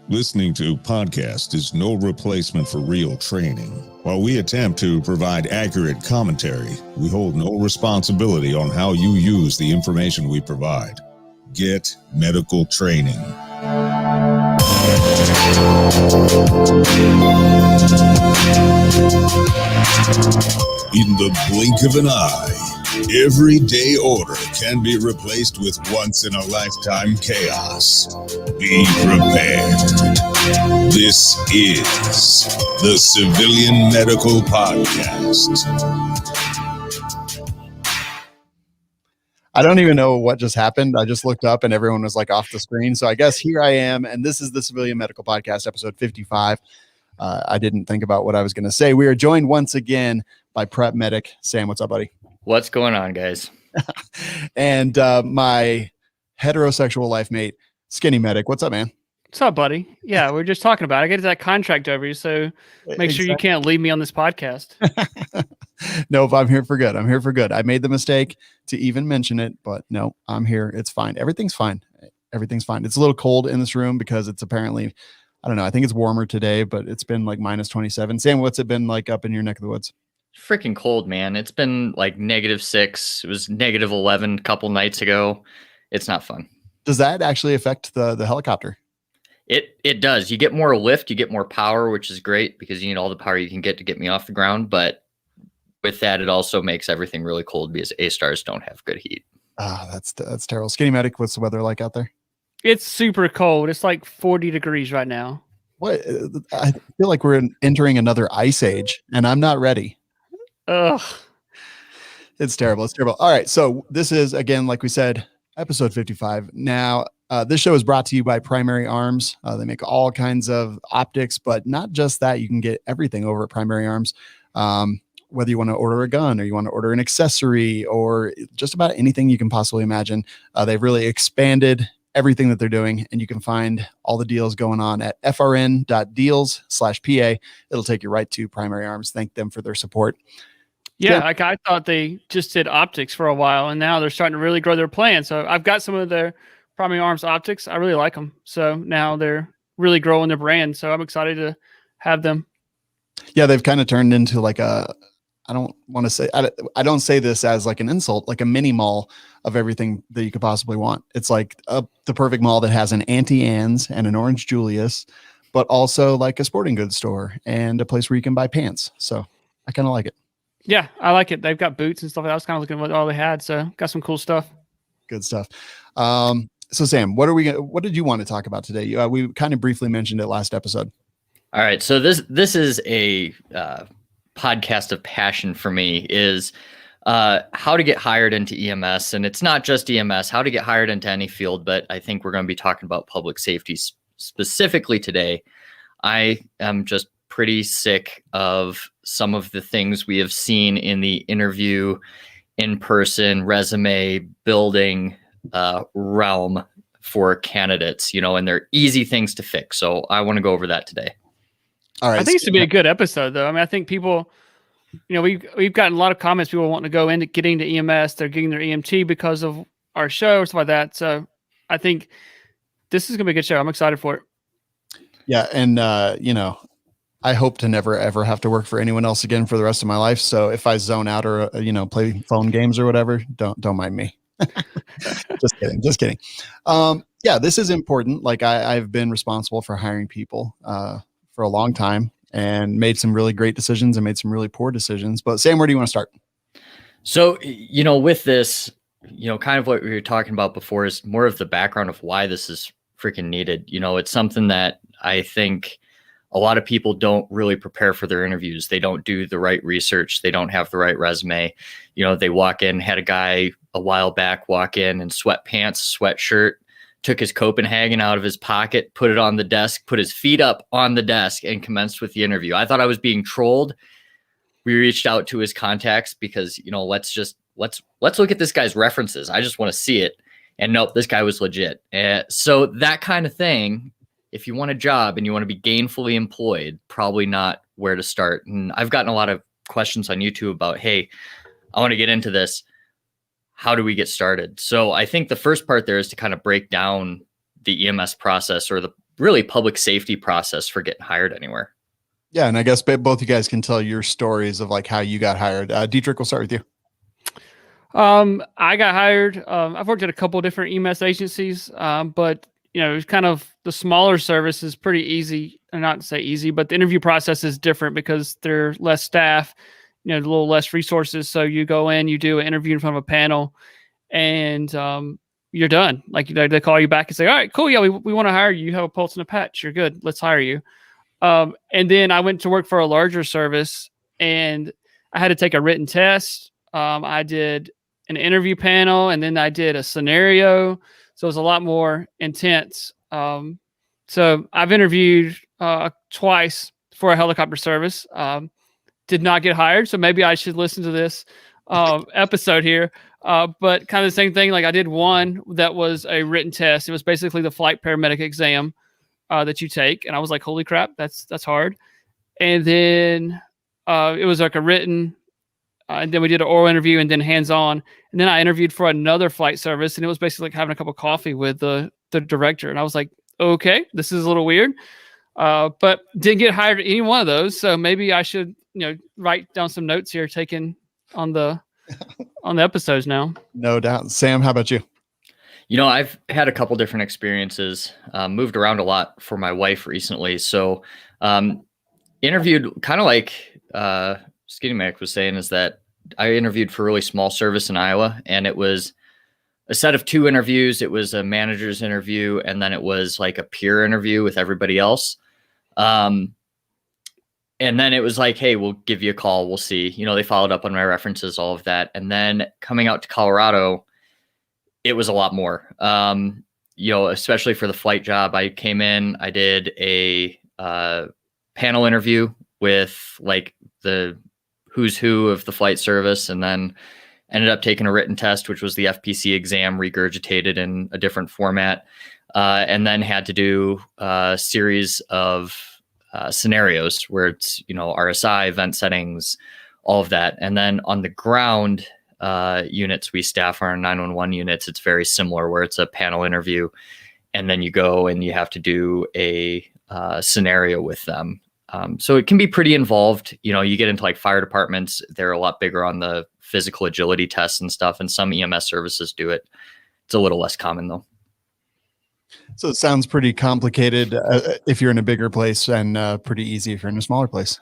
Listening to podcast is no replacement for real training. While we attempt to provide accurate commentary, we hold no responsibility on how you use the information we provide. Get medical training. In the blink of an eye, everyday order can be replaced with once-in-a-lifetime chaos. Be prepared. This is the Civilian Medical Podcast. I don't even know what just happened. I just looked up and everyone was like off the screen. So I guess here I am, and this is the Civilian Medical Podcast, episode 55. I didn't think about what I was going to say. We are joined once again by Prep Medic. Sam, what's up, buddy? What's going on, guys? And my heterosexual life mate, Skinny Medic. What's up, man? What's up, buddy? Yeah, we're just talking about it. I get that contract over you, so make sure you can't leave me on this podcast. Nope, I'm here for good. I'm here for good. I made the mistake to even mention it, but no, I'm here. It's fine. Everything's fine. Everything's fine. It's a little cold in this room because it's apparently, I don't know, I think it's warmer today, but it's been like minus 27. Sam, what's it been like up in your neck of the woods? Freaking cold, man. It's been like -6. It was -11 a couple nights ago. It's not fun. Does that actually affect the helicopter? It does. You get more lift, you get more power, which is great because you need all the power you can get to get me off the ground. But with that, it also makes everything really cold because A-stars don't have good heat. Ah, that's terrible. Skinny Medic, what's the weather like out there? It's super cold. It's like 40 degrees right now. What? I feel like we're entering another ice age, and I'm not ready. Ugh. It's terrible. It's terrible. All right. So this is, again, like we said, episode 55. Now, this show is brought to you by Primary Arms. They make all kinds of optics, but not just that. You can get everything over at Primary Arms. Whether you want to order a gun or you want to order an accessory or just about anything you can possibly imagine. They've really expanded everything that they're doing, and you can find all the deals going on at frn.deals/PA. It'll take you right to Primary Arms. Thank them for their support. Yeah, like I thought they just did optics for a while, and now they're starting to really grow their plan. So I've got some of their Primary Arms optics. I really like them. So now they're really growing their brand. So I'm excited to have them. Yeah, they've kind of turned into like I don't want to say, I don't say this as like an insult, like a mini mall of everything that you could possibly want. It's like the perfect mall that has an Auntie Anne's and an Orange Julius, but also like a sporting goods store and a place where you can buy pants. So I kind of like it. Yeah, I like it. They've got boots and stuff. I was kind of looking at what all they had. So got some cool stuff. Good stuff. So Sam, what did you want to talk about today? We kind of briefly mentioned it last episode. All right. So this is a podcast of passion for me, is how to get hired into EMS. And it's not just EMS, how to get hired into any field, but I think we're going to be talking about public safety specifically today. I am just pretty sick of some of the things we have seen in the interview, in-person, resume building realm for candidates, and they're easy things to fix. So I want to go over that today. All right. I think it's to be a good episode, though. I mean, I think people, we've gotten a lot of comments. People wanting to go into getting to EMS. They're getting their EMT because of our show or stuff like that. So I think this is going to be a good show. I'm excited for it. Yeah. And, I hope to never, ever have to work for anyone else again for the rest of my life. So if I zone out or, play phone games or whatever, don't mind me. Just kidding. Yeah, this is important. Like I've been responsible for hiring people for a long time and made some really great decisions and made some really poor decisions. But Sam, where do you want to start? So, with this, kind of what we were talking about before is more of the background of why this is freaking needed. It's something that I think a lot of people don't really prepare for their interviews. They don't do the right research. They don't have the right resume. They walk in, had a guy a while back walk in sweatpants, sweatshirt, took his Copenhagen out of his pocket, put it on the desk, put his feet up on the desk, and commenced with the interview. I thought I was being trolled. We reached out to his contacts because, let's look at this guy's references. I just want to see it. And nope, this guy was legit. So that kind of thing, if you want a job and you want to be gainfully employed, probably not where to start. And I've gotten a lot of questions on YouTube about, hey, I want to get into this. How do we get started? So I think the first part there is to kind of break down the EMS process or really public safety process for getting hired anywhere. Yeah. And I guess both you guys can tell your stories of like how you got hired. Dietrich, we'll start with you. I got hired. I've worked at a couple of different EMS agencies, but it's kind of the smaller service is pretty easy. Not to say easy, but the interview process is different because there's less staff, a little less resources. So you go in, you do an interview in front of a panel, and you're done. Like they call you back and say, "All right, cool, yeah, we want to hire you. You have a pulse and a patch. You're good. Let's hire you." And then I went to work for a larger service, and I had to take a written test. I did an interview panel, and then I did a scenario. So it was a lot more intense. So I've interviewed twice for a helicopter service. Did not get hired. So maybe I should listen to this episode here. But kind of the same thing. Like I did one that was a written test. It was basically the flight paramedic exam that you take. And I was like, holy crap, that's hard. And then it was like a written, and then we did an oral interview and then hands-on. And then I interviewed for another flight service, and it was basically like having a cup of coffee with the director. And I was like, okay, this is a little weird. But didn't get hired at any one of those. So maybe I should, write down some notes here taken on the episodes now. No doubt. Sam, how about you? I've had a couple different experiences, moved around a lot for my wife recently. So interviewed kind of like Skinny Mac was saying, is that I interviewed for a really small service in Iowa, and it was a set of 2 interviews. It was a manager's interview, and then it was like a peer interview with everybody else. And then it was like, hey, we'll give you a call. We'll see. They followed up on my references, all of that. And then coming out to Colorado, it was a lot more, especially for the flight job. I came in, I did a panel interview with like the who's who of the flight service, and then ended up taking a written test, which was the FPC exam regurgitated in a different format, and then had to do a series of scenarios where it's, RSI, event settings, all of that. And then on the ground units we staff our 911 units, it's very similar, where it's a panel interview, and then you go and you have to do a scenario with them. So it can be pretty involved. You get into like fire departments, they're a lot bigger on the physical agility tests and stuff, and some EMS services do it. It's a little less common though. So it sounds pretty complicated if you're in a bigger place, and pretty easy if you're in a smaller place.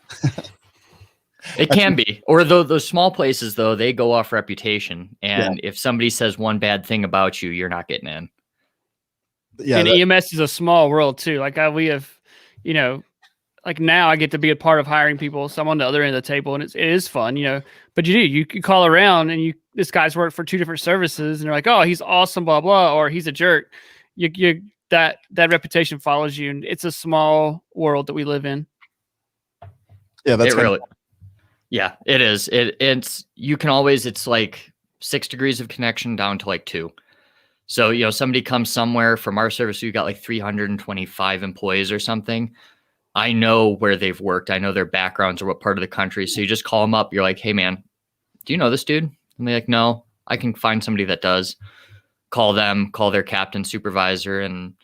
It can be. Or those small places, though, they go off reputation. And if somebody says one bad thing about you, you're not getting in. Yeah, and EMS is a small world too. Like we have, like now I get to be a part of hiring people. So I'm on the other end of the table, and it is fun, but you call around, and this guy's worked for 2 different services, and they're like, oh, he's awesome, blah, blah, or he's a jerk. That reputation follows you, and it's a small world that we live in. Yeah, that's really. Yeah, it is. It's you can always. It's like 6 degrees of connection down to like 2. So somebody comes somewhere from our service. We've got like 325 employees or something. I know where they've worked. I know their backgrounds or what part of the country. So you just call them up. You're like, hey man, do you know this dude? And they're like, no. I can find somebody that does. Call them. Call their captain, supervisor, and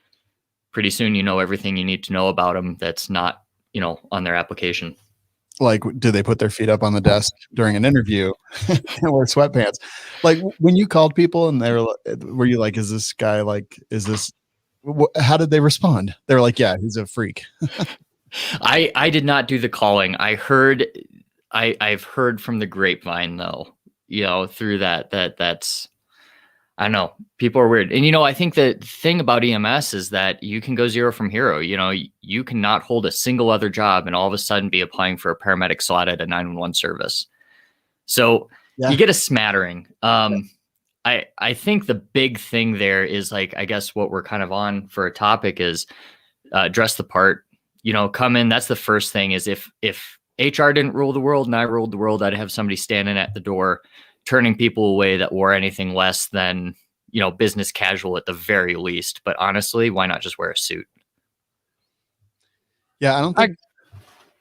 pretty soon you know everything you need to know about them that's not, on their application. Like, do they put their feet up on the desk during an interview and wear sweatpants? Like when you called people and were you like, is this guy how did they respond? They were like, yeah, he's a freak. I did not do the calling. I've heard from the grapevine though, through that's, I don't know. People are weird. And, I think the thing about EMS is that you can go zero from hero. You cannot hold a single other job and all of a sudden be applying for a paramedic slot at a 911 service. So you get a smattering. I think the big thing there is like, I guess what we're kind of on for a topic is dress the part, come in. That's the first thing is if HR didn't rule the world and I ruled the world, I'd have somebody standing at the door turning people away that wore anything less than, business casual at the very least. But honestly, why not just wear a suit? Yeah, I don't think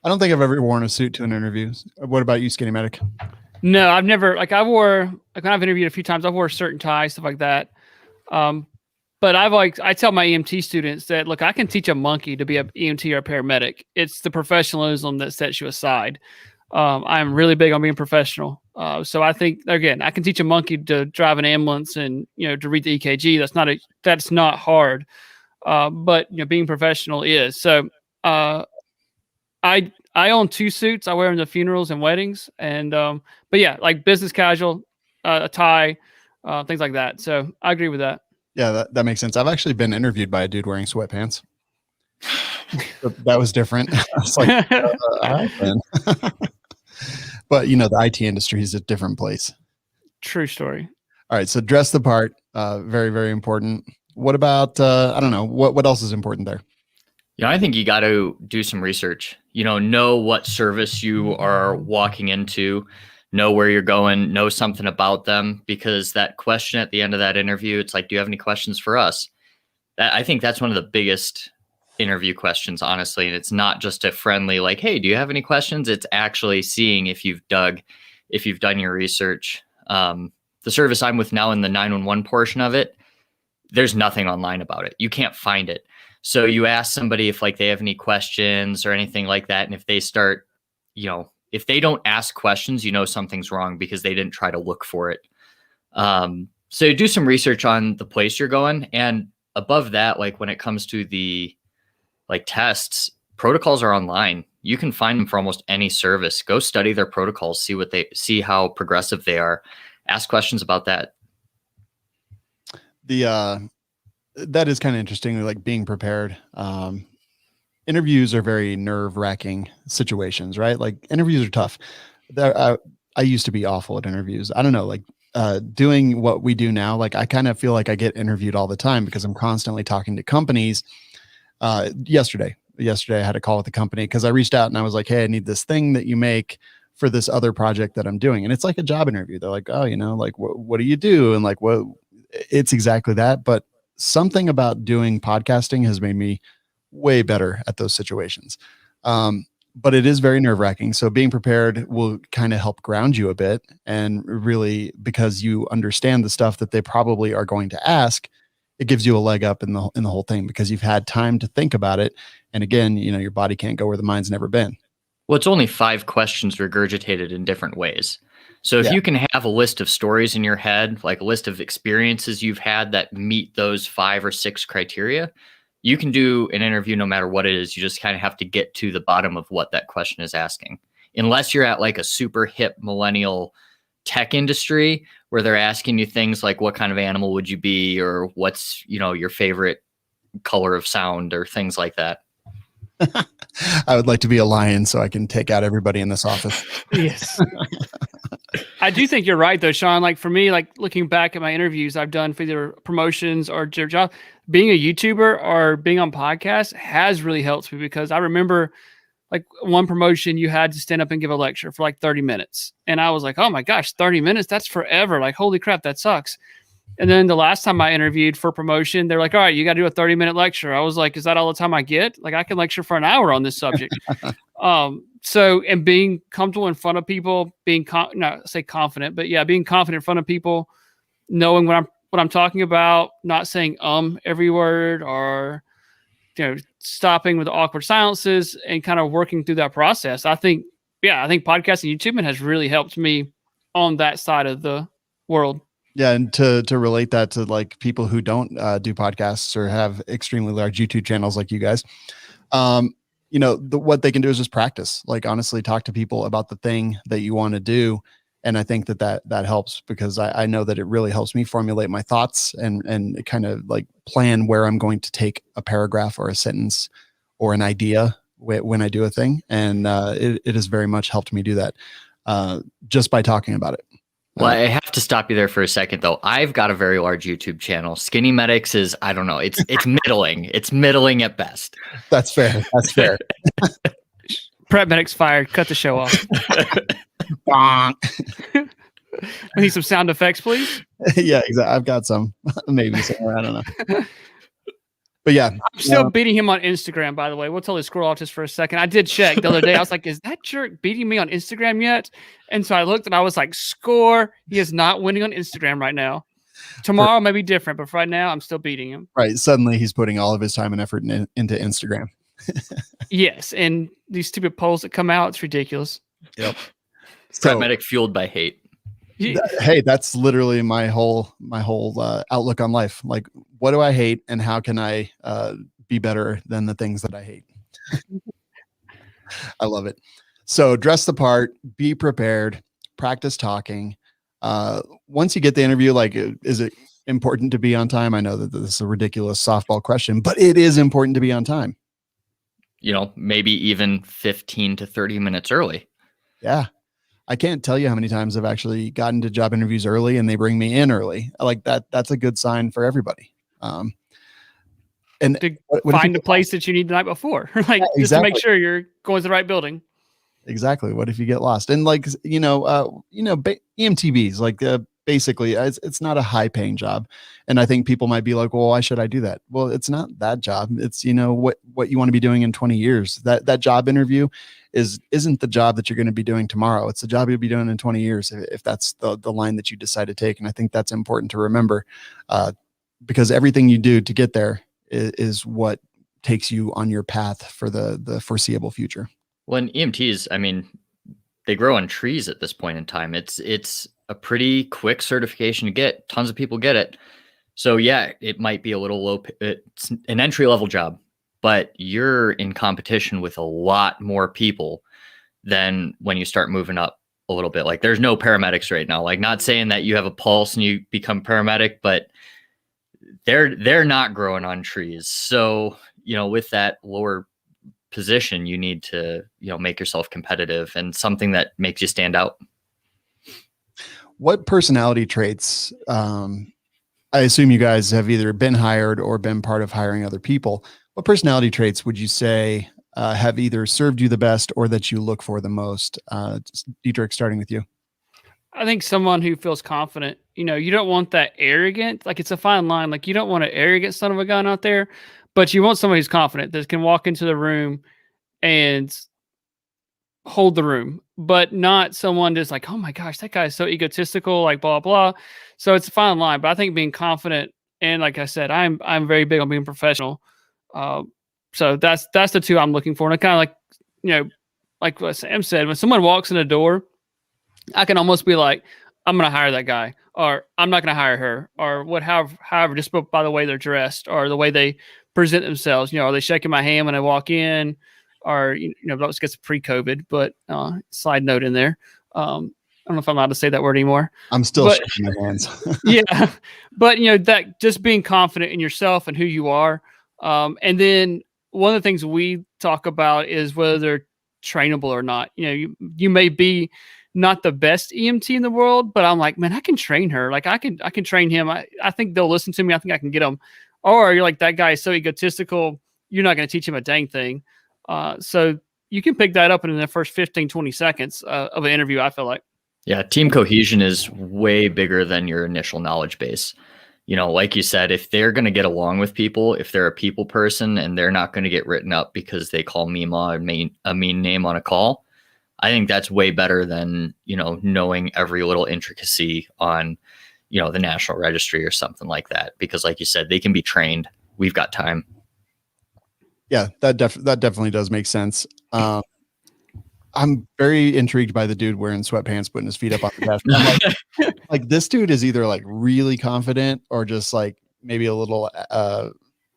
I've ever worn a suit to an interview. What about you, Skinny Medic? No, I've never. Like I wore, like when I've interviewed a few times, I've wore a shirt and tie, stuff like that. But I tell my EMT students that, look, I can teach a monkey to be an EMT or a paramedic. It's the professionalism that sets you aside. I'm really big on being professional. So I think, again, I can teach a monkey to drive an ambulance and, to read the EKG. That's not hard. But being professional is. So I own 2 suits. I wear them to funerals and weddings. And but yeah, like business casual, a tie, things like that. So I agree with that. Yeah, that makes sense. I've actually been interviewed by a dude wearing sweatpants. That was different. I was like, all right, then. But the IT industry is a different place. True story. All right, so dress the part, very, very important. What about I don't know, what else is important there? I think you got to do some research. Know what service you are walking into, know where you're going, know something about them, because that question at the end of that interview, it's like, do you have any questions for us? I think that's one of the biggest interview questions, honestly. And it's not just a friendly, like, hey, do you have any questions? It's actually seeing if you've done your research. The service I'm with now in the 911 portion of it, there's nothing online about it. You can't find it. So you ask somebody if they have any questions or anything like that. And if they start, if they don't ask questions, something's wrong because they didn't try to look for it. So do some research on the place you're going. And above that, when it comes to the tests, protocols are online. You can find them for almost any service. Go study their protocols, see how progressive they are. Ask questions about that. That is kind of interesting, being prepared. Interviews are very nerve-wracking situations, right? Interviews are tough. I used to be awful at interviews. I don't know, doing what we do now, I kind of feel like I get interviewed all the time because I'm constantly talking to companies. Yesterday I had a call with the company because I reached out and I was like, hey, I need this thing that you make for this other project that I'm doing. And it's like a job interview. They're like, oh, what do you do? And what, it's exactly that. But something about doing podcasting has made me way better at those situations. But it is very nerve-wracking. So being prepared will kind of help ground you a bit, and really, because you understand the stuff that they probably are going to ask, it gives you a leg up in the whole thing because you've had time to think about it. And again, your body can't go where the mind's never been. Well, it's only 5 questions regurgitated in different ways. So if you can have a list of stories in your head, a list of experiences you've had that meet those 5 or 6 criteria, you can do an interview no matter what it is. You just kind of have to get to the bottom of what that question is asking. Unless you're at a super hip millennial tech industry where they're asking you things like, what kind of animal would you be? Or what's, your favorite color of sound, or things like that. I would like to be a lion so I can take out everybody in this office. Yes. I do think you're right though, Sean. For me, looking back at my interviews I've done for either promotions or job, being a YouTuber or being on podcasts has really helped me, because I remember one promotion you had to stand up and give a lecture for 30 minutes. And I was like, oh my gosh, 30 minutes, that's forever. Holy crap, that sucks. And then the last time I interviewed for promotion, they're like, all right, you got to do a 30-minute lecture. I was like, is that all the time I get? I can lecture for an hour on this subject. So, and being comfortable in front of people, being not say confident, but yeah, being confident in front of people, knowing what I'm talking about, not saying every word, or stopping with awkward silences, and kind of working through that process. I think podcasting, YouTubing has really helped me on that side of the world. Yeah, and to relate that to people who don't do podcasts or have extremely large YouTube channels like you guys, what they can do is just practice. Honestly, talk to people about the thing that you want to do, and I think that helps, because I know that it really helps me formulate my thoughts and kind of plan where I'm going to take a paragraph or a sentence or an idea when I do a thing, and it has very much helped me do that just by talking about it. Well, I have to stop you there for a second, though. I've got a very large YouTube channel. Skinny Medics is, I don't know, it's middling. It's middling at best. That's fair. That's fair. Prep Medics fired. Cut the show off. I need some sound effects, please. Yeah, exactly. I've got some, maybe somewhere. I don't know. But yeah, I'm still beating him on Instagram, by the way. We'll totally scroll off just for a second. I did check the other day. I was like, is that jerk beating me on Instagram yet? And so I looked and I was like, score. He is not winning on Instagram right now. Tomorrow may be different, but right now I'm still beating him. Right. Suddenly he's putting all of his time and effort into Instagram. Yes, and these stupid polls that come out, it's ridiculous. Yep. Prep medic fueled by hate. Hey, that's literally my whole outlook on life. Like, what do I hate, and how can I be better than the things that I hate? I love it. So dress the part, be prepared, practice talking. Once you get the interview, like, is it important to be on time? I know that this is a ridiculous softball question, but it is important to be on time. You know, maybe even 15 to 30 minutes early. Yeah. I can't tell you how many times I've actually gotten to job interviews early and they bring me in early. Like that's a good sign for everybody. And to find the place that you need the night before, like just to make sure you're going to the right building. Exactly. What if you get lost? And like, EMTBs, like basically it's not a high paying job. And I think people might be like, well, why should I do that? Well, it's not that job. It's, what you want to be doing in 20 years. That job interview isn't the job that you're going to be doing tomorrow. It's the job you'll be doing in 20 years. If that's the line that you decide to take. And I think that's important to remember, because everything you do to get there is what takes you on your path for the foreseeable future. When EMTs, I mean, they grow on trees at this point in time. It's a pretty quick certification to get. Tons of people get it. So yeah, it might be a little low. It's an entry level job, but you're in competition with a lot more people than when you start moving up a little bit. Like there's no paramedics right now. Like, not saying that you have a pulse and you become paramedic, but they're not growing on trees. So, with that lower position, you need to, make yourself competitive and something that makes you stand out. What personality traits, I assume you guys have either been hired or been part of hiring other people. What personality traits would you say have either served you the best or that you look for the most? Dietrich, starting with you. I think someone who feels confident. You don't want that arrogant, like it's a fine line. Like you don't want an arrogant son of a gun out there, but you want somebody who's confident that can walk into the room and hold the room, but not someone just like, oh my gosh, that guy is so egotistical, like blah, blah. So it's a fine line, but I think being confident. And like I said, I'm very big on being professional. So that's the two I'm looking for. And I kind of like, like what Sam said, when someone walks in the door, I can almost be like, I'm going to hire that guy, or I'm not going to hire her, or however, just by the way they're dressed or the way they present themselves. Are they shaking my hand when I walk in? Or, that was gets pre-COVID, but side note in there. I don't know if I'm allowed to say that word anymore. I'm still shaking my hands. Yeah. But, that just being confident in yourself and who you are. And then one of the things we talk about is whether they're trainable or not. You may be not the best EMT in the world, but I'm like, man, I can train her. Like I can train him. I think they'll listen to me. I think I can get them. Or you're like, that guy is so egotistical, you're not going to teach him a dang thing. So you can pick that up in the first 15, 20 seconds of an interview, I feel like. Yeah, team cohesion is way bigger than your initial knowledge base. Like you said, if they're going to get along with people, if they're a people person and they're not going to get written up because they call Mima a mean name on a call, I think that's way better than, knowing every little intricacy on, the National Registry or something like that. Because like you said, they can be trained. We've got time. Yeah, that definitely does make sense. I'm very intrigued by the dude wearing sweatpants, putting his feet up on the desk. Like this dude is either like really confident or just like maybe a little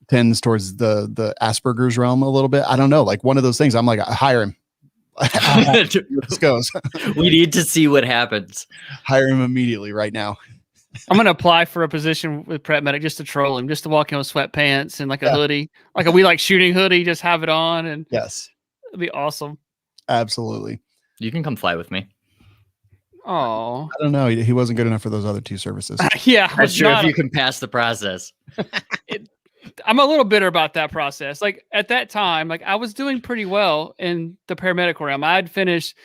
tends towards the Asperger's realm a little bit. I don't know. Like one of those things. I'm like, hire him. This goes. We need to see what happens. Hire him immediately right now. I'm going to apply for a position with Prep Medic just to troll him, just to walk in with sweatpants and like a hoodie, like a We Like Shooting hoodie, just have it on. And yes, it'd be awesome. Absolutely. You can come fly with me. Oh, I don't know. He wasn't good enough for those other two services. Yeah. I'm sure if you can pass the process. I'm a little bitter about that process. Like at that time, like I was doing pretty well in the paramedic realm. I had finished,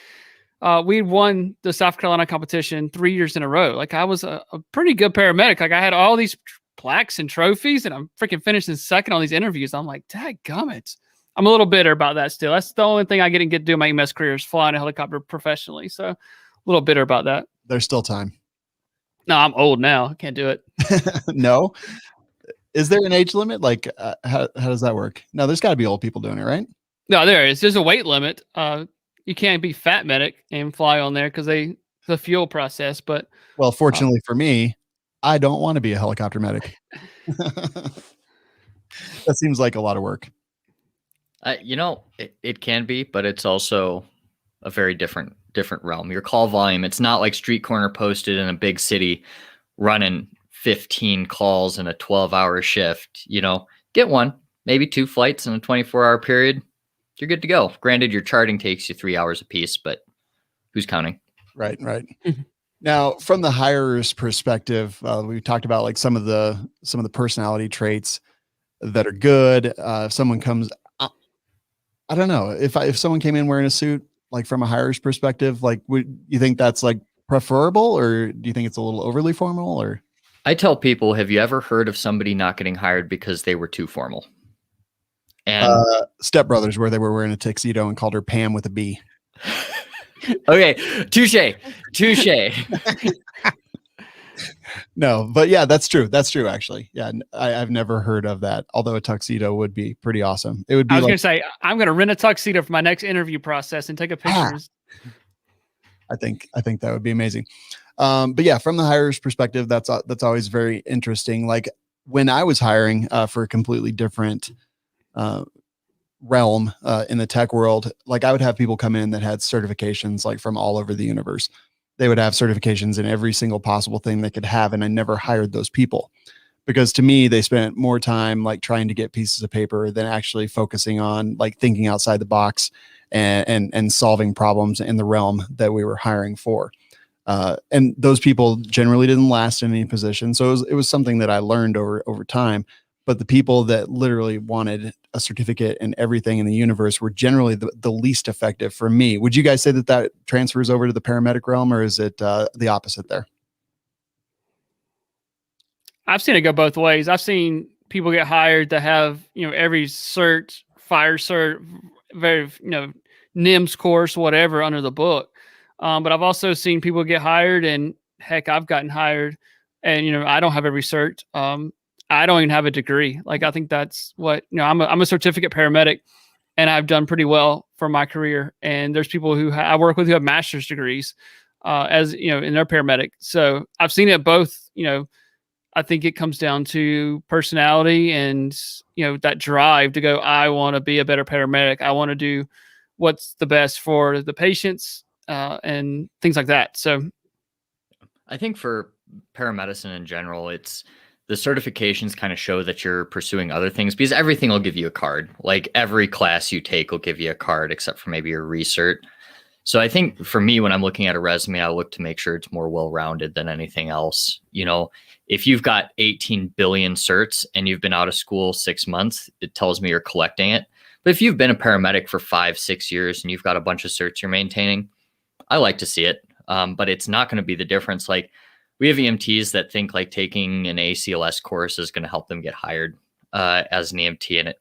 we had won the South Carolina competition 3 years in a row. Like I was a pretty good paramedic. Like I had all these plaques and trophies and I'm freaking finishing second on these interviews. I'm like, dadgummit. I'm a little bitter about that still. That's the only thing I didn't get to do in my EMS career is flying a helicopter professionally. So a little bitter about that. There's still time. No, I'm old now. I can't do it. No. Is there an age limit? Like, how does that work? No, there's got to be old people doing it, right? No, there is. There's a weight limit. You can't be fat medic and fly on there because the fuel process. But Well, fortunately for me, I don't want to be a helicopter medic. That seems like a lot of work. It can be, but it's also a very different realm. Your call volume, it's not like street corner posted in a big city running 15 calls in a 12-hour shift. Get one, maybe 2 flights in a 24-hour period. You're good to go. Granted, your charting takes you 3 hours a piece, but who's counting? Right. Now, from the hirer's perspective, we talked about like some of the personality traits that are good. If someone comes, I don't know, if someone came in wearing a suit, like from a hirer's perspective, like would you think that's like preferable, or do you think it's a little overly formal? Or I tell people, have you ever heard of somebody not getting hired because they were too formal? And Step Brothers, where they were wearing a tuxedo and called her Pam with a B. Okay, touche. No, but yeah, that's true. That's true, actually. Yeah, I've never heard of that. Although a tuxedo would be pretty awesome. It would be. I was going to say, I'm going to rent a tuxedo for my next interview process and take a picture. I think that would be amazing. But yeah, from the hirer's perspective, that's always very interesting. Like when I was hiring for a completely different realm in the tech world, like I would have people come in that had certifications like from all over the universe. They would have certifications in every single possible thing they could have. And I never hired those people because to me, they spent more time like trying to get pieces of paper than actually focusing on like thinking outside the box and solving problems in the realm that we were hiring for. And those people generally didn't last in any position. So it was something that I learned over time. But the people that literally wanted a certificate and everything in the universe were generally the least effective for me. Would you guys say that transfers over to the paramedic realm, or is it the opposite there? I've seen it go both ways. I've seen people get hired that have, every cert, fire cert, very, NIMS course, whatever under the book. But I've also seen people get hired, and heck, I've gotten hired and, I don't have every cert. I don't even have a degree. Like, I think that's what, I'm a certificate paramedic, and I've done pretty well for my career. And there's people who I work with who have master's degrees, as in their paramedic. So I've seen it both. I think it comes down to personality and, that drive to go, I want to be a better paramedic. I want to do what's the best for the patients, and things like that. So I think for paramedicine in general, it's the certifications kind of show that you're pursuing other things, because everything will give you a card. Like every class you take will give you a card, except for maybe your recert. So I think for me, when I'm looking at a resume, I look to make sure it's more well-rounded than anything else. If you've got 18 billion certs and you've been out of school 6 months, it tells me you're collecting it. But if you've been a paramedic for 5-6 years and you've got a bunch of certs you're maintaining, I like to see it. But it's not going to be the difference. Like, we have EMTs that think like taking an ACLS course is going to help them get hired as an EMT, and it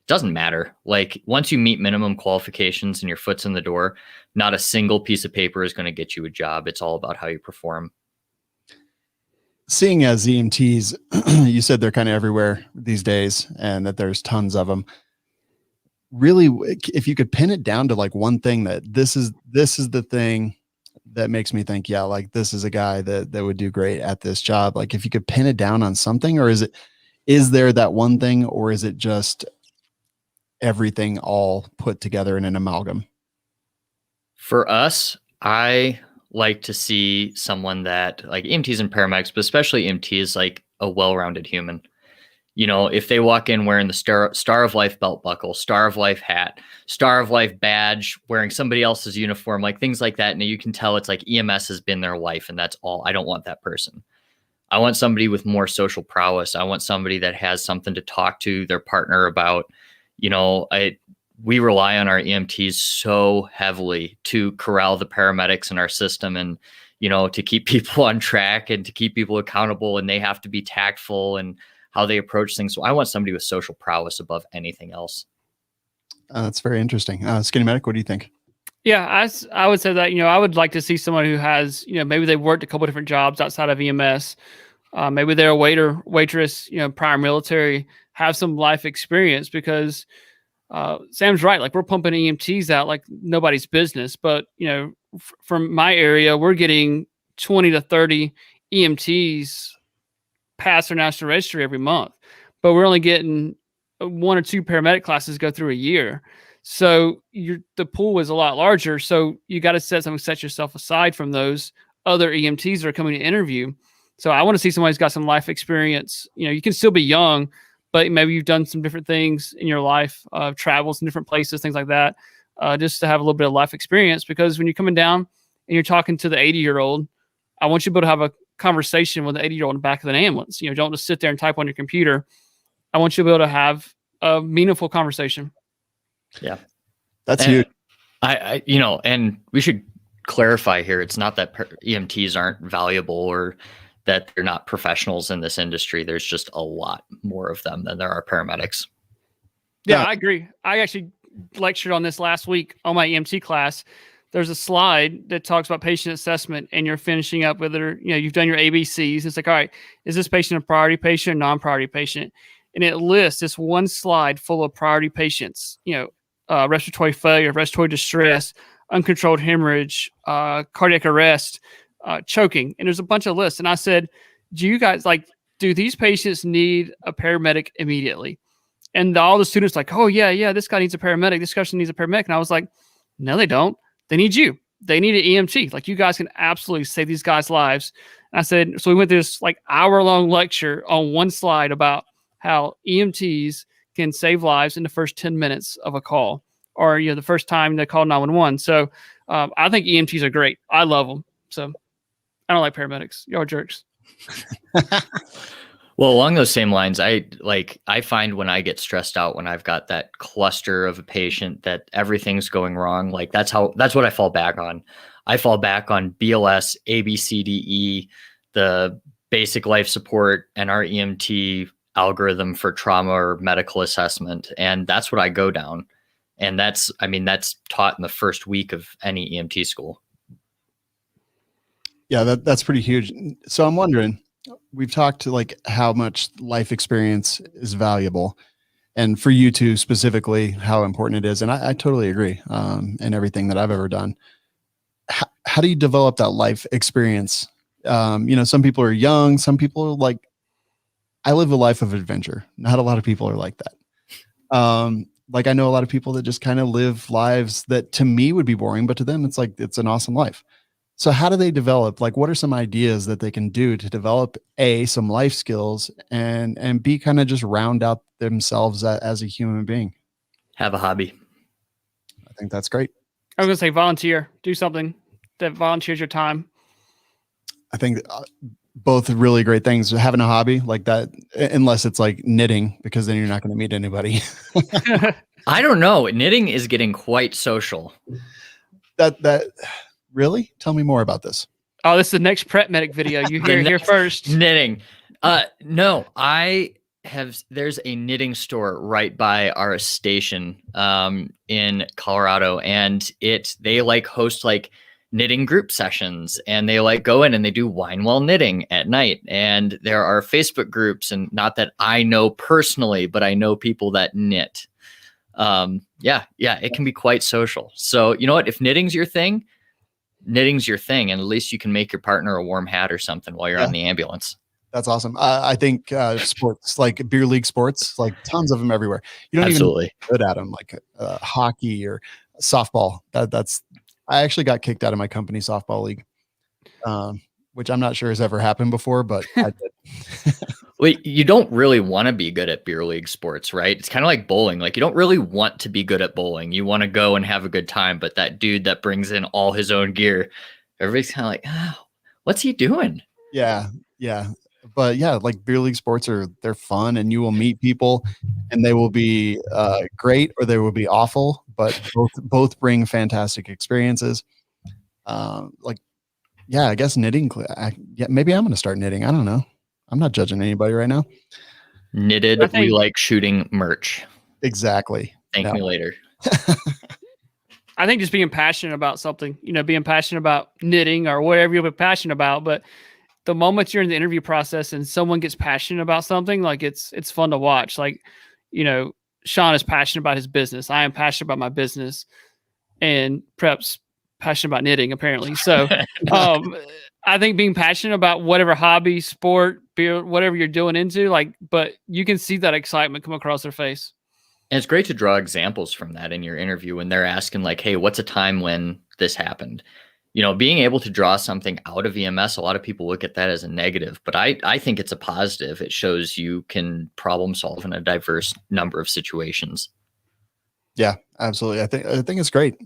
doesn't matter. Like, once you meet minimum qualifications and your foot's in the door, not a single piece of paper is going to get you a job. It's all about how you perform. Seeing as EMTs, you said they're kind of everywhere these days and that there's tons of them. Really, if you could pin it down to like one thing, that this is the thing that makes me think, yeah, like this is a guy that would do great at this job. Like, if you could pin it down on something, or is there that one thing, or is it just everything all put together in an amalgam? For us, I like to see someone that, like EMTs and paramedics, but especially EMTs, like a well-rounded human. If they walk in wearing the Star of Life belt buckle, Star of Life hat, Star of Life badge, wearing somebody else's uniform, like things like that, and you can tell it's like EMS has been their life, and that's all. I don't want that person. I want somebody with more social prowess. I want somebody that has something to talk to their partner about. We rely on our EMTs so heavily to corral the paramedics in our system, and to keep people on track and to keep people accountable, and they have to be tactful and how they approach things. So I want somebody with social prowess above anything else. That's very interesting. Skinny Medic, what do you think? Yeah, I would say that, I would like to see someone who has, maybe they've worked a couple different jobs outside of EMS. Maybe they're a waiter, waitress, prior military, have some life experience, because Sam's right. Like, we're pumping EMTs out like nobody's business. But, from my area, we're getting 20 to 30 EMTs pass their national registry every month, but we're only getting 1 or 2 paramedic classes go through a year. So the pool is a lot larger. So you got to set yourself aside from those other EMTs that are coming to interview. So I want to see somebody who's got some life experience. You can still be young, but maybe you've done some different things in your life, travels in different places, things like that, just to have a little bit of life experience. Because when you're coming down and you're talking to the 80-year-old, I want you to be able to have a conversation with the 80-year-old in the back of an ambulance. Don't just sit there and type on your computer. I want you to be able to have a meaningful conversation. Yeah. That's huge. And we should clarify here. It's not that EMTs aren't valuable or that they're not professionals in this industry. There's just a lot more of them than there are paramedics. Yeah, I agree. I actually lectured on this last week on my EMT class. There's a slide that talks about patient assessment, and you're finishing up whether, you've done your ABCs. It's like, all right, is this patient a priority patient or non-priority patient? And it lists this one slide full of priority patients, respiratory failure, respiratory distress, uncontrolled hemorrhage, cardiac arrest, choking. And there's a bunch of lists. And I said, do you guys do these patients need a paramedic immediately? And all the students like, oh yeah, this guy needs a paramedic. This person needs a paramedic. And I was like, no, they don't. They need you. They need an EMT. Like, you guys can absolutely save these guys' lives. And I said, so we went through this hour-long lecture on one slide about how EMTs can save lives in the first 10 minutes of a call, or the first time they call 911. So I think EMTs are great. I love them. So I don't like paramedics. Y'all are jerks. Well, along those same lines, I find when I get stressed out, when I've got that cluster of a patient that everything's going wrong, that's what I fall back on. I fall back on BLS, ABCDE, the basic life support, and our EMT algorithm for trauma or medical assessment. And that's what I go down. And that's taught in the first week of any EMT school. Yeah, that's pretty huge. So I'm wondering, we've talked to how much life experience is valuable, and for you two specifically, how important it is. And I totally agree. In everything that I've ever done, how do you develop that life experience? Some people are young, some people are I live a life of adventure. Not a lot of people are like that. I know a lot of people that just kind of live lives that to me would be boring, but to them, it's an awesome life. So how do they develop? What are some ideas that they can do to develop some life skills and B, kind of just round out themselves as a human being? Have a hobby. I think that's great. I was going to say volunteer. Do something that volunteers your time. I think both really great things. Having a hobby like that, unless it's knitting, because then you're not going to meet anybody. I don't know. Knitting is getting quite social. That really? Tell me more about this. Oh, this is the next prep medic video. You hear it here first. Knitting. No, there's a knitting store right by our station in Colorado, and they host knitting group sessions, and they go in and they do wine while knitting at night. And there are Facebook groups, and not that I know personally, but I know people that knit. Yeah, it can be quite social. So you know what? If knitting's your thing, and at least you can make your partner a warm hat or something while you're on the ambulance. That's awesome. I think sports, beer league sports, tons of them everywhere. You don't Absolutely. even good at them, hockey or softball. I actually got kicked out of my company softball league, which I'm not sure has ever happened before, but I did. Well, you don't really want to be good at beer league sports, right? It's kind of like bowling. You don't really want to be good at bowling. You want to go and have a good time, but that dude that brings in all his own gear, everybody's kind of what's he doing? Yeah. But yeah, beer league sports they're fun, and you will meet people, and they will be great or they will be awful, but both bring fantastic experiences. I guess knitting. Maybe I'm going to start knitting. I don't know. I'm not judging anybody right now. Knitted, we like shooting merch. Exactly. Thank me later. I think just being passionate about something, being passionate about knitting or whatever you're passionate about. But the moment you're in the interview process and someone gets passionate about something, like it's fun to watch. Like, Sean is passionate about his business. I am passionate about my business, and Prep's passionate about knitting, apparently. So, I think being passionate about whatever hobby, sport, beer, whatever you're doing into, but you can see that excitement come across their face. And it's great to draw examples from that in your interview when they're asking like, hey, what's a time when this happened? Being able to draw something out of EMS, a lot of people look at that as a negative, but I think it's a positive. It shows you can problem solve in a diverse number of situations. Yeah, absolutely. I think it's great.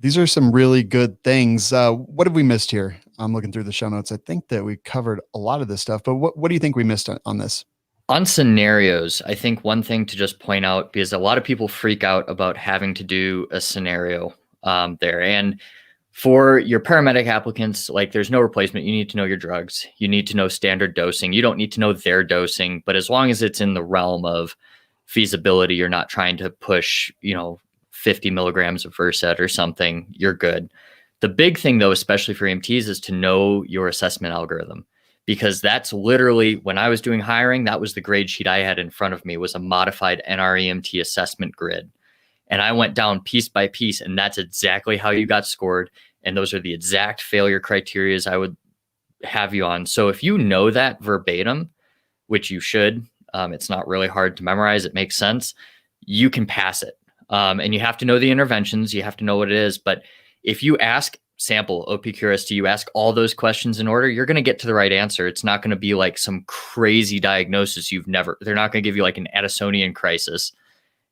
These are some really good things. What have we missed here? I'm looking through the show notes. I think that we covered a lot of this stuff, but what do you think we missed on this? On scenarios, I think one thing to just point out, because a lot of people freak out about having to do a scenario there. And for your paramedic applicants, like there's no replacement. You need to know your drugs. You need to know standard dosing. You don't need to know their dosing, but as long as it's in the realm of feasibility, you're not trying to push, 50 milligrams of Versed or something, you're good. The big thing though, especially for EMTs, is to know your assessment algorithm. Because that's literally, when I was doing hiring, that was the grade sheet I had in front of me, was a modified NREMT assessment grid. And I went down piece by piece, and that's exactly how you got scored. And those are the exact failure criterias I would have you on. So if you know that verbatim, which you should, it's not really hard to memorize, it makes sense, you can pass it. And you have to know the interventions, you have to know what it is. But if you ask sample OPQRST, you ask all those questions in order, you're going to get to the right answer. It's not going to be like some crazy diagnosis they're not going to give you like an Addisonian crisis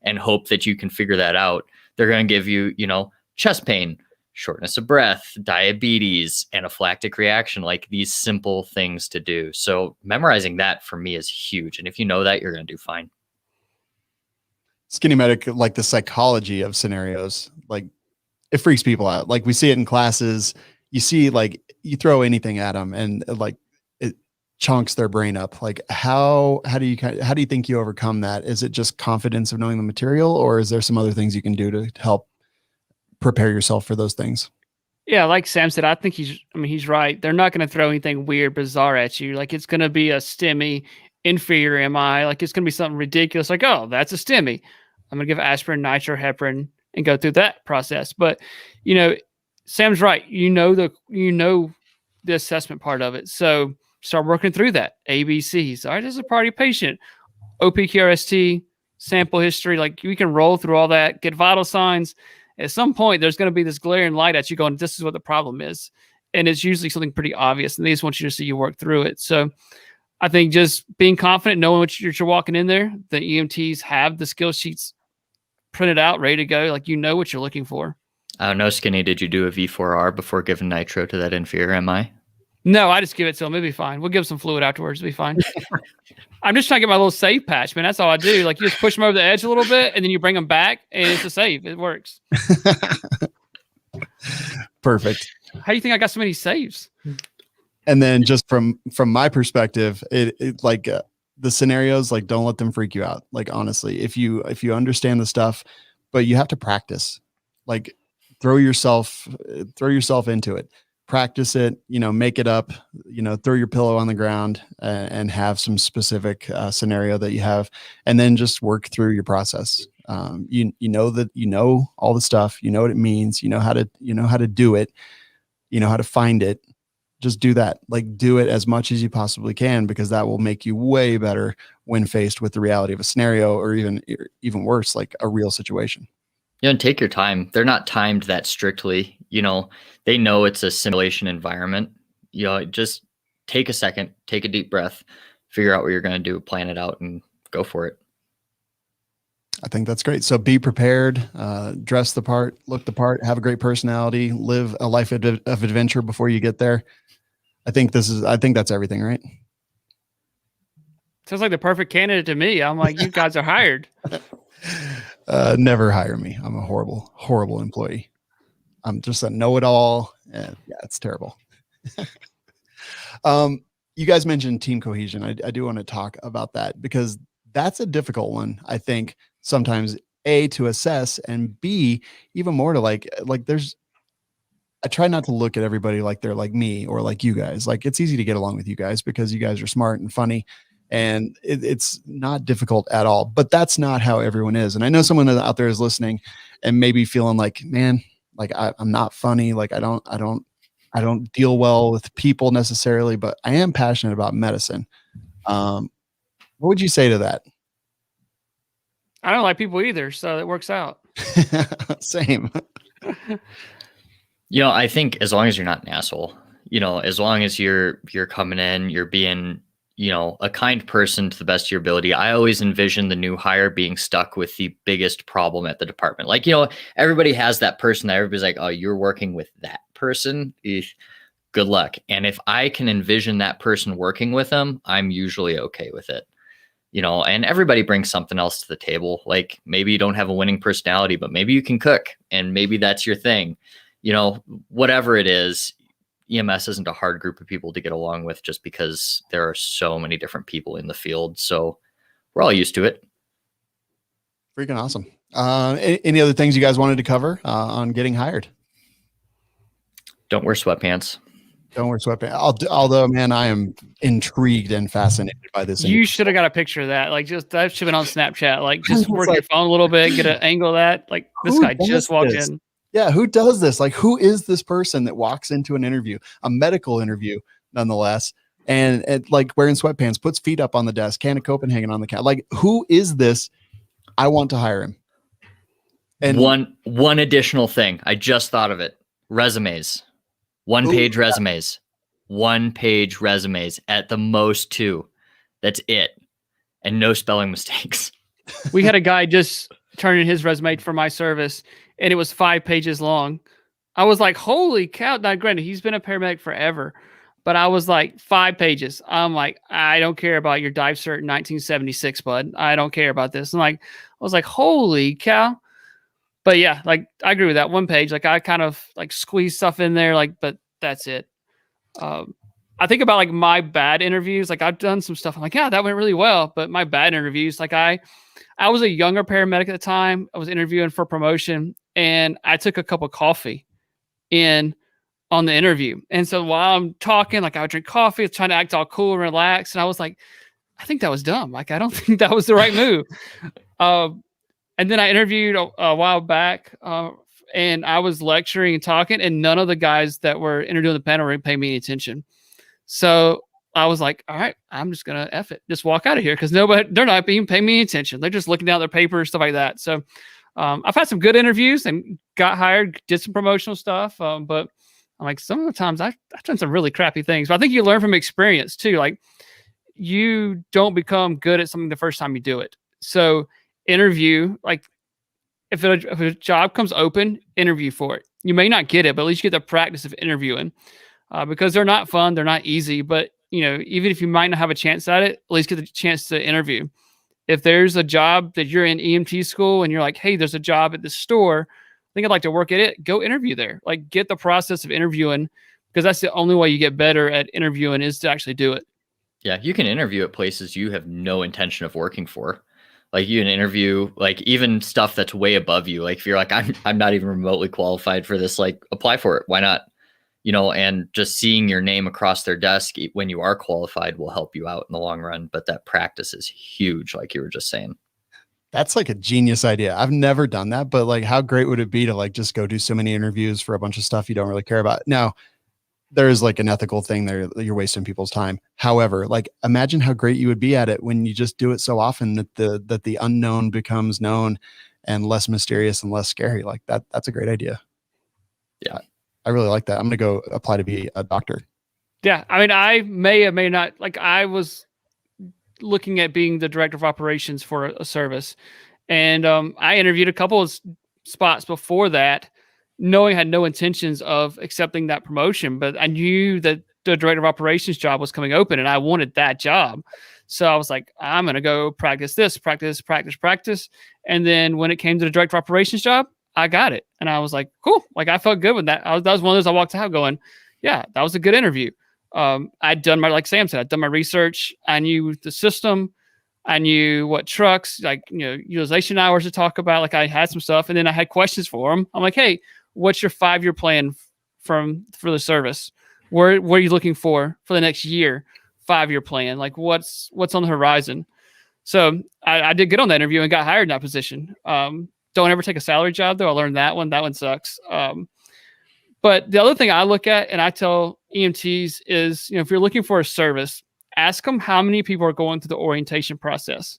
and hope that you can figure that out. They're going to give you, chest pain, shortness of breath, diabetes, anaphylactic reaction, like these simple things to do. So memorizing that for me is huge. And if you know that, you're going to do fine. Skinny Medic, like the psychology of scenarios, like it freaks people out. Like we see it in classes. You see, like you throw anything at them and like it chunks their brain up. Like how do you think you overcome that? Is it just confidence of knowing the material, or is there some other things you can do to help prepare yourself for those things? Yeah, like Sam said, I think he's right. They're not going to throw anything weird, bizarre at you. Like it's going to be a STEMI, inferior MI. Like it's going to be something ridiculous. Like, oh, that's a STEMI. I'm going to give aspirin, nitro, heparin, and go through that process. But, Sam's right. You know the assessment part of it. So start working through that. ABCs. All right, this is a priority patient. OPQRST, sample history. Like we can roll through all that, get vital signs. At some point, there's going to be this glaring light at you going, this is what the problem is. And it's usually something pretty obvious. And they just want you to see you work through it. So I think just being confident, knowing what you're walking in there, the EMTs have the skill sheets printed out, ready to go. Like, what you're looking for. I don't know, Skinny, did you do a V4R before giving nitro to that inferior MI? No, I just give it to them. It'll be fine. We'll give some fluid afterwards. It'll be fine. I'm just trying to get my little save patch, man. That's all I do. Like you just push them over the edge a little bit and then you bring them back and it's a save. It works. Perfect. How do you think I got so many saves? And then just from my perspective, it like the scenarios, like don't let them freak you out. Like honestly, if you understand the stuff, but you have to practice, like throw yourself into it, practice it, make it up, throw your pillow on the ground and have some specific scenario that you have, and then just work through your process. You know all the stuff, you know what it means, you know how to do it, you know how to find it. Just do that. Like do it as much as you possibly can, because that will make you way better when faced with the reality of a scenario, or even worse, like a real situation. And take your time. They're not timed that strictly. They know it's a simulation environment. Just take a second, take a deep breath, figure out what you're going to do, plan it out, and go for it. I think that's great. So be prepared, dress the part, look the part, have a great personality, live a life of adventure before you get there. I think that's everything, right? Sounds like the perfect candidate to me. I'm like, you guys are hired. Never hire me. I'm a horrible, horrible employee. I'm just a know-it-all. And yeah, it's terrible. You guys mentioned team cohesion. I do want to talk about that, because that's a difficult one, I think, sometimes. A, to assess, and B, even more to like I try not to look at everybody like they're like me or like you guys. Like it's easy to get along with you guys because you guys are smart and funny, and it's not difficult at all. But that's not how everyone is. And I know someone out there is listening and maybe feeling like, man, like I'm not funny. Like I don't deal well with people necessarily, but I am passionate about medicine. What would you say to that? I don't like people either, so it works out. Same. I think as long as you're not an asshole, as long as you're coming in, you're being, a kind person to the best of your ability. I always envision the new hire being stuck with the biggest problem at the department. Like, everybody has that person that everybody's like, oh, you're working with that person. Good luck. And if I can envision that person working with them, I'm usually okay with it. And everybody brings something else to the table. Like maybe you don't have a winning personality, but maybe you can cook and maybe that's your thing. Whatever it is, EMS isn't a hard group of people to get along with just because there are so many different people in the field. So we're all used to it. Freaking awesome. Any other things you guys wanted to cover on getting hired? Don't wear sweatpants. Don't wear sweatpants. Although, man, I am intrigued and fascinated by this. You should have got a picture of that. Like, just that should have been on Snapchat. Like, just work your phone a little bit, get an angle of that. Like, this guy just walked in. Yeah, who does this? Like, who is this person that walks into an interview, a medical interview, nonetheless, and like wearing sweatpants, puts feet up on the desk, can of Copenhagen on the couch? Like, who is this? I want to hire him. And one additional thing, I just thought of it: resumes, one-page resumes, one-page resumes at the most 2. That's it, and no spelling mistakes. We had a guy just turn in his resume for my service, and it was 5 pages long. I was like, holy cow. Now, granted, he's been a paramedic forever, but I was like, 5 pages. I'm like, I don't care about your dive cert in 1976, bud. I don't care about this. And like, I was like, holy cow. But yeah, like I agree with that. 1 page. Like I kind of like squeeze stuff in there, like, but that's it. I think about like my bad interviews. Like I've done some stuff. I'm like, yeah, that went really well. But my bad interviews, like I was a younger paramedic at the time. I was interviewing for promotion, and I took a cup of coffee in on the interview. And so while I'm talking, like I would drink coffee, I was trying to act all cool and relaxed. And I was like, I think that was dumb. Like, I don't think that was the right move. And then I interviewed a while back, and I was lecturing and talking, and none of the guys that were interviewing the panel were paying me any attention. So I was like, all right, I'm just going to F it. Just walk out of here because they're not paying me any attention. They're just looking down their papers, stuff like that. So I've had some good interviews and got hired, did some promotional stuff. But I'm like, some of the times I've done some really crappy things. But I think you learn from experience too. Like you don't become good at something the first time you do it. So interview, like if a job comes open, interview for it. You may not get it, but at least you get the practice of interviewing because they're not fun. They're not easy, but even if you might not have a chance at it, at least get the chance to interview. If there's a job that you're in EMT school and you're like, hey, there's a job at this store, I think I'd like to work at it. Go interview there. Like get the process of interviewing because that's the only way you get better at interviewing is to actually do it. Yeah, you can interview at places you have no intention of working for. Like you can interview, like even stuff that's way above you. Like if you're like, I'm not even remotely qualified for this, like apply for it. Why not? And just seeing your name across their desk when you are qualified will help you out in the long run. But that practice is huge, like you were just saying. That's like a genius idea. I've never done that, but like how great would it be to like just go do so many interviews for a bunch of stuff you don't really care about? Now, there is like an ethical thing there that you're wasting people's time. However, like imagine how great you would be at it when you just do it so often that the unknown becomes known and less mysterious and less scary. Like that's a great idea. Yeah. I really like that. I'm going to go apply to be a doctor. Yeah. I mean, I may or may not, like I was looking at being the director of operations for a service. And I interviewed a couple of spots before that, knowing I had no intentions of accepting that promotion, but I knew that the director of operations job was coming open and I wanted that job. So I was like, I'm going to go practice. And then when it came to the director of operations job, I got it. And I was like, cool. Like I felt good with that. That was one of those I walked out going, yeah, that was a good interview. I'd done like Sam said, I'd done my research. I knew the system. I knew what trucks, like, utilization hours to talk about. Like, I had some stuff, and then I had questions for them. I'm like, hey, what's your 5-year plan for the service? What are you looking for the next year? 5-year plan. Like, what's on the horizon? So I did good on that interview and got hired in that position. Don't ever take a salary job, though. I learned that one. That one sucks. But the other thing I look at, and I tell EMTs, is, if you're looking for a service, ask them how many people are going through the orientation process.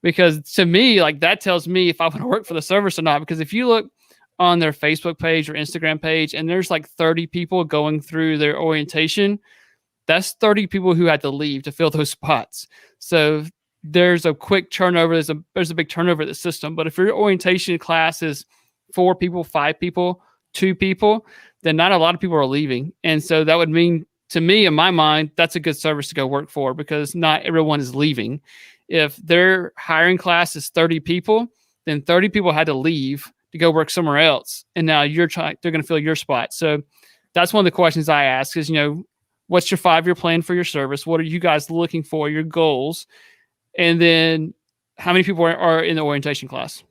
Because to me, like, that tells me if I want to work for the service or not. Because if you look on their Facebook page or Instagram page, and there's like 30 people going through their orientation, that's 30 people who had to leave to fill those spots. So there's a quick turnover. There's a big turnover at the system. But if your orientation class is 4 people, 5 people, 2 people, then not a lot of people are leaving. And so that would mean, to me, in my mind, that's a good service to go work for, because not everyone is leaving. If their hiring class is 30 people, then 30 people had to leave to go work somewhere else. And now they're going to fill your spot. So that's one of the questions I ask is, what's your 5-year plan for your service? What are you guys looking for, your goals? And then how many people are in the orientation class?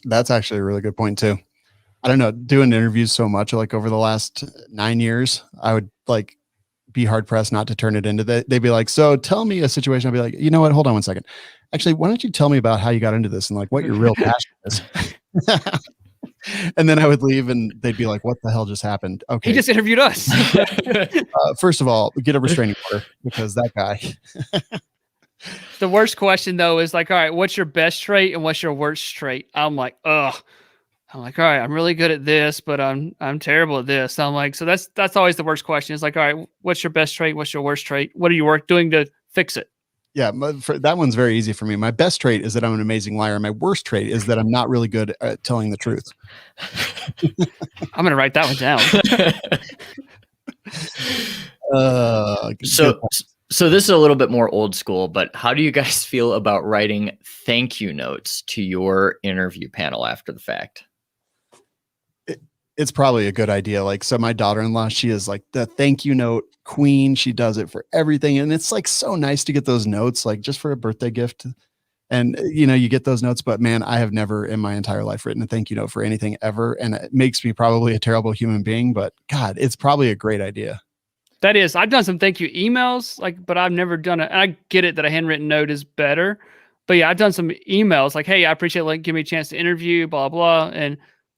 That's actually a really good point too. I don't know, doing interviews so much, like over the last 9 years, I would like be hard pressed not to turn it into that. They'd be like, so tell me a situation. I'd be like, you know what? Hold on one second. Actually, why don't you tell me about how you got into this and like what your real passion is? And then I would leave and they'd be like, what the hell just happened? Okay. He just interviewed us. First of all, get a restraining order, because that guy. The worst question though is like, all right, what's your best trait and what's your worst trait? I'm like, all right, I'm really good at this, but I'm terrible at this. I'm like, so that's always the worst question. It's like, all right, what's your best trait? What's your worst trait? What are you doing to fix it? Yeah, that one's very easy for me. My best trait is that I'm an amazing liar. My worst trait is that I'm not really good at telling the truth. I'm going to write that one down. So this is a little bit more old school, but how do you guys feel about writing thank you notes to your interview panel after the fact? It's probably a good idea. Like, so my daughter-in-law, she is like the thank you note queen. She does it for everything. And it's like so nice to get those notes, like just for a birthday gift. And, you get those notes, but man, I have never in my entire life written a thank you note for anything ever. And it makes me probably a terrible human being, but God, it's probably a great idea. That is, I've done some thank you emails, but I've never done it. And I get it that a handwritten note is better, but yeah, I've done some emails like, hey, I appreciate give me a chance to interview, blah, blah.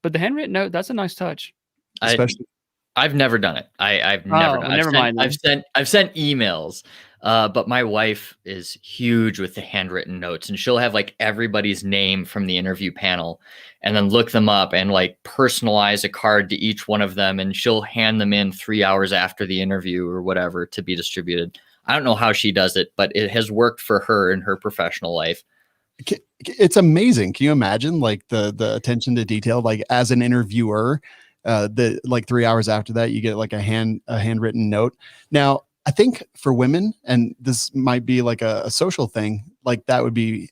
But the handwritten note, that's a nice touch. I've never done it. I've never done it. Never mind. I've sent emails, but my wife is huge with the handwritten notes, and she'll have like everybody's name from the interview panel and then look them up and like personalize a card to each one of them. And she'll hand them in 3 hours after the interview or whatever to be distributed. I don't know how she does it, but it has worked for her in her professional life. It's amazing. Can you imagine like the attention to detail, like as an interviewer, the like 3 hours after that, you get like a handwritten note. Now, I think for women, and this might be like a social thing, like that would be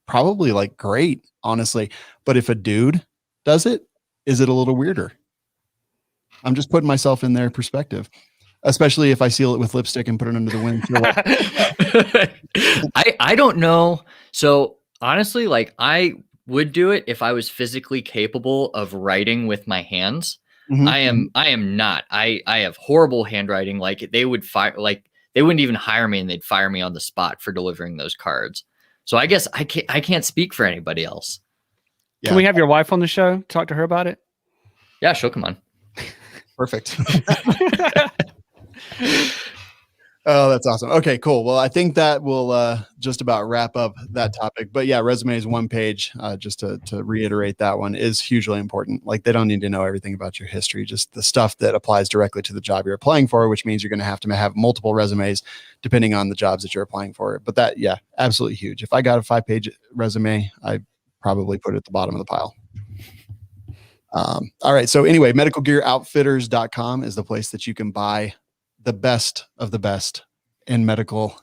probably like great, honestly. But if a dude does it, is it a little weirder? I'm just putting myself in their perspective, especially if I seal it with lipstick and put it under the wind. I don't know. So honestly, like I would do it if I was physically capable of writing with my hands. Mm-hmm. I am not. I have horrible handwriting. Like they would they wouldn't even hire me, and they'd fire me on the spot for delivering those cards. So I guess I can't speak for anybody else. Yeah. Can we have your wife on the show? Talk to her about it. Yeah, she'll come on. Perfect. Oh, that's awesome. Okay, cool. Well, I think that will just about wrap up that topic. But yeah, resumes 1 page, just to reiterate that one, is hugely important. Like they don't need to know everything about your history, just the stuff that applies directly to the job you're applying for, which means you're going to have multiple resumes depending on the jobs that you're applying for. But that, yeah, absolutely huge. If I got a 5-page resume, I probably put it at the bottom of the pile. All right. So anyway, medicalgearoutfitters.com is the place that you can buy the best of the best in medical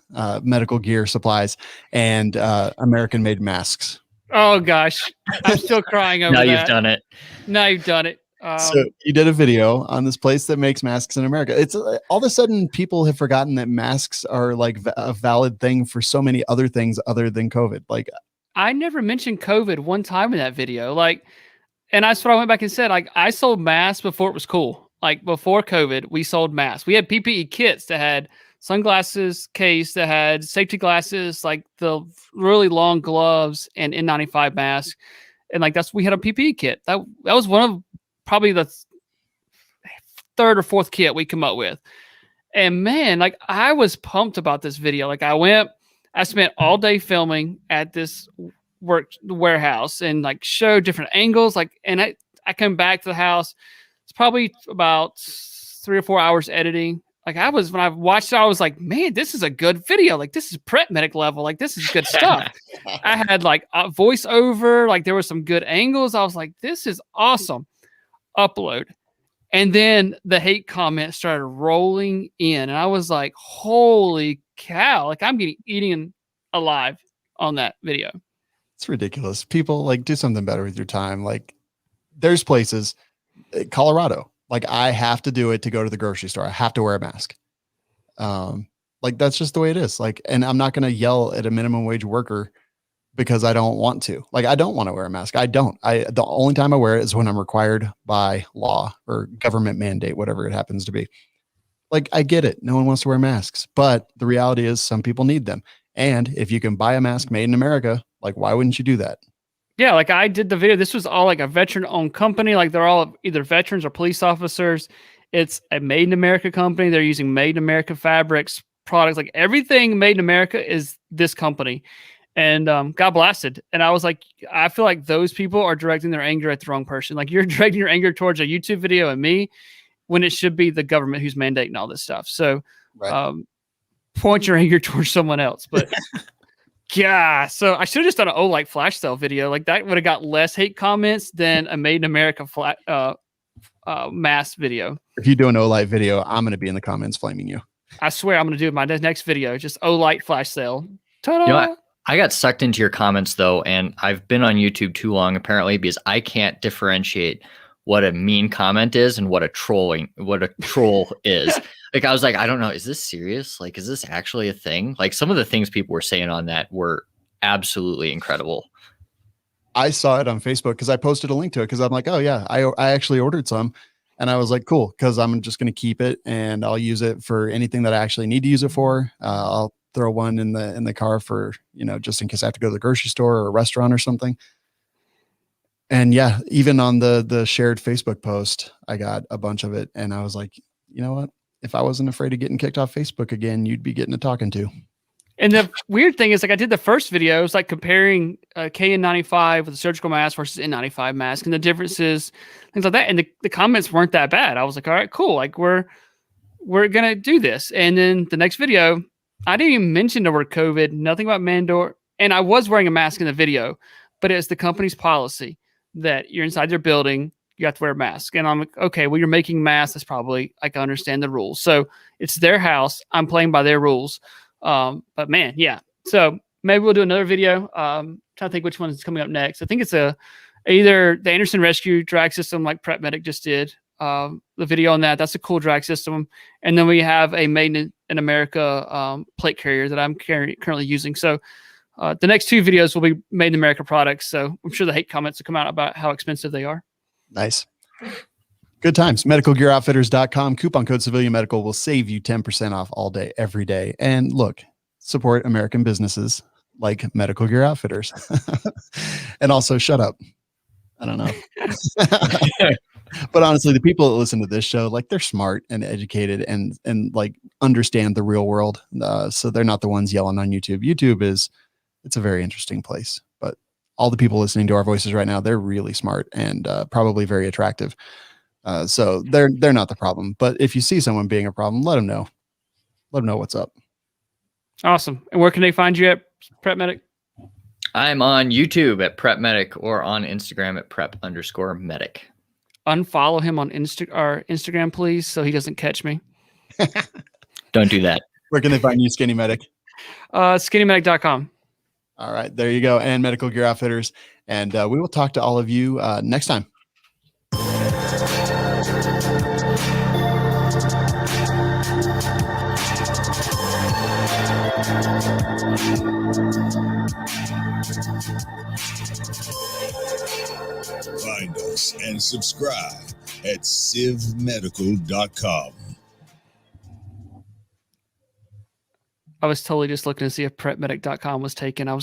gear supplies and American made masks. Oh gosh, I'm still crying over that. Now you've done it. Now you've done it. So you did a video on this place that makes masks in America. It's all of a sudden people have forgotten that masks are like a valid thing for so many other things other than COVID. Like I never mentioned COVID one time in that video. Like, and that's what I went back and said. Like, I sold masks before it was cool. Like before COVID, we sold masks. We had PPE kits that had sunglasses case, that had safety glasses, like the really long gloves and N95 mask. And like we had a PPE kit. That was one of probably the third or fourth kit we come up with. And man, like I was pumped about this video. Like I spent all day filming at this warehouse and like showed different angles. Like, and I come back to the house. It's probably about 3 or 4 hours editing. Like when I watched it, I was like, man, this is a good video. Like this is prep medic level. Like this is good stuff. I had like a voiceover. Like there were some good angles. I was like, this is awesome. Upload. And then the hate comments started rolling in. And I was like, holy cow. Like I'm getting eaten alive on that video. It's ridiculous. People like do something better with your time. Like there's places, Colorado, like I have to do it to go to the grocery store. I have to wear a mask. Like that's just the way it is. Like, and I'm not going to yell at a minimum wage worker because I don't want to. Like, I don't want to wear a mask. The only time I wear it is when I'm required by law or government mandate, whatever it happens to be. Like, I get it. No one wants to wear masks, but the reality is some people need them. And if you can buy a mask made in America, like, why wouldn't you do that? Yeah. Like I did the video. This was all like a veteran owned company. Like they're all either veterans or police officers. It's a made in America company. They're using made in America fabrics, products, like everything made in America is this company. And got blasted. And I was like, I feel like those people are directing their anger at the wrong person. Like you're directing your anger towards a YouTube video and me when it should be the government who's mandating all this stuff. So point your anger towards someone else. But yeah, so I should have just done an Olight flash sale video. Like that would have got less hate comments than a made in America mass video. If you do an Olight video, I'm going to be in the comments flaming you. I swear I'm going to do my next video. Just Olight flash sale. Ta-da! You know, I got sucked into your comments though, and I've been on YouTube too long apparently because I can't differentiate what a mean comment is and what a troll is. Like I was like, I don't know, is this serious? Like, is this actually a thing? Like some of the things people were saying on that were absolutely incredible. I saw it on Facebook because I posted a link to it because I'm like, oh yeah, I actually ordered some. And I was like, cool, because I'm just going to keep it and I'll use it for anything that I actually need to use it for. I'll throw one in the car for, just in case I have to go to the grocery store or a restaurant or something. And yeah, even on the shared Facebook post, I got a bunch of it. And I was like, you know what? If I wasn't afraid of getting kicked off Facebook again, you'd be getting a talking to. And the weird thing is, like, I did the first video, it was like comparing KN95 with a surgical mask versus N95 mask and the differences, things like that. And the comments weren't that bad. I was like, all right, cool. Like we're going to do this. And then the next video, I didn't even mention the word COVID, nothing about Mandor. And I was wearing a mask in the video, but it's the company's policy that you're inside their building, you have to wear a mask. And I'm like, okay, well, you're making masks. That's probably, I can understand the rules. So it's their house. I'm playing by their rules. But man, yeah. So maybe we'll do another video. Trying to think which one is coming up next. I think it's either the Anderson Rescue drag system like Prep Medic just did. The video on that's a cool drag system. And then we have a made in America plate carrier that I'm currently using. So the next two videos will be made in America products. So I'm sure the hate comments will come out about how expensive they are. Nice. Good times. MedicalGearOutfitters.com. Coupon code Civilian Medical will save you 10% off all day, every day. And look, support American businesses like Medical Gear Outfitters. And also shut up. I don't know. But honestly, the people that listen to this show, like they're smart and educated and like understand the real world. So they're not the ones yelling on YouTube. YouTube it's a very interesting place, but all the people listening to our voices right now, they're really smart and probably very attractive. So they're not the problem, but if you see someone being a problem, let them know what's up. Awesome. And where can they find you at, Prep Medic? I'm on YouTube at Prep Medic or on Instagram at Prep_Medic. Unfollow him on Instagram, please, so he doesn't catch me. Don't do that. Where can they find you, Skinny Medic? SkinnyMedic.com. All right, there you go. And Medical Gear Outfitters. And we will talk to all of you next time. Find us and subscribe at civmedical.com. I was totally just looking to see if prepmedic.com was taken. I was